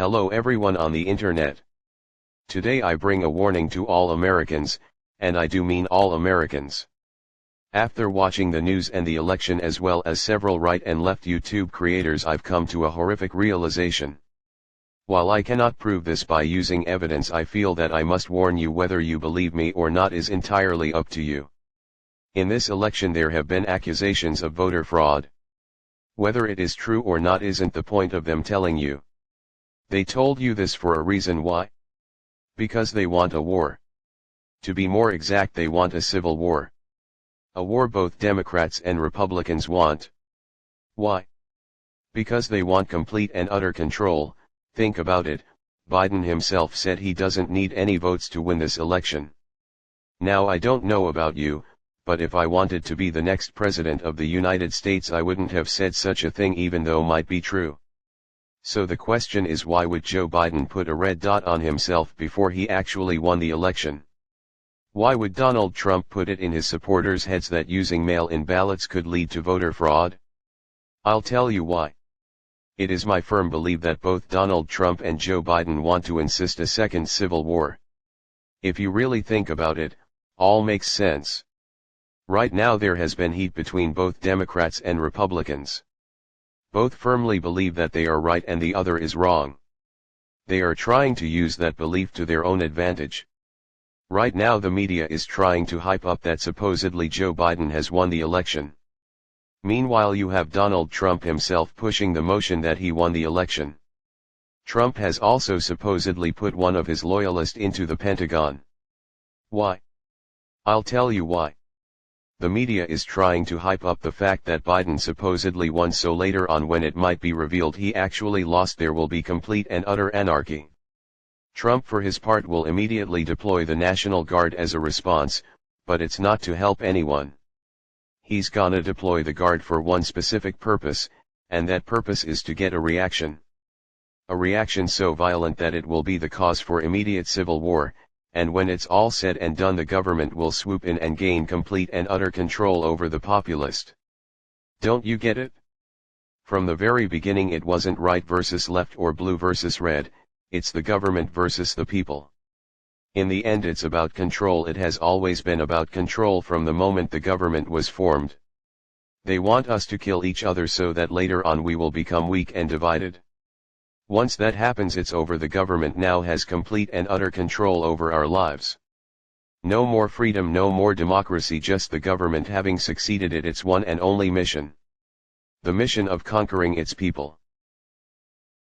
Hello everyone on the internet. Today I bring a warning to all Americans, and I do mean all Americans. After watching the news and the election as well as several right and left YouTube creators, I've come to a horrific realization. While I cannot prove this by using evidence, I feel that I must warn you. Whether you believe me or not is entirely up to you. In this election there have been accusations of voter fraud. Whether it is true or not isn't the point of them telling you. They told you this for a reason. Why? Because they want a war. To be more exact, they want a civil war. A war both Democrats and Republicans want. Why? Because they want complete and utter control. Think about it, Biden himself said he doesn't need any votes to win this election. Now I don't know about you, but if I wanted to be the next president of the United States I wouldn't have said such a thing, even though might be true. So the question is, why would Joe Biden put a red dot on himself before he actually won the election? Why would Donald Trump put it in his supporters' heads that using mail-in ballots could lead to voter fraud? I'll tell you why. It is my firm belief that both Donald Trump and Joe Biden want to insist a second civil war. If you really think about it, all makes sense. Right now there has been heat between both Democrats and Republicans. Both firmly believe that they are right and the other is wrong. They are trying to use that belief to their own advantage. Right now the media is trying to hype up that supposedly Joe Biden has won the election. Meanwhile you have Donald Trump himself pushing the motion that he won the election. Trump has also supposedly put one of his loyalists into the Pentagon. Why? I'll tell you why. The media is trying to hype up the fact that Biden supposedly won, so later on when it might be revealed he actually lost there will be complete and utter anarchy. Trump for his part will immediately deploy the National Guard as a response, but it's not to help anyone. He's gonna deploy the Guard for one specific purpose, and that purpose is to get a reaction. A reaction so violent that it will be the cause for immediate civil war, and when it's all said and done the government will swoop in and gain complete and utter control over the populace. Don't you get it? From the very beginning it wasn't right versus left or blue versus red, it's the government versus the people. In the end it's about control. It has always been about control from the moment the government was formed. They want us to kill each other so that later on we will become weak and divided. Once that happens it's over. The government now has complete and utter control over our lives. No more freedom, no more democracy, just the government having succeeded at its one and only mission. The mission of conquering its people.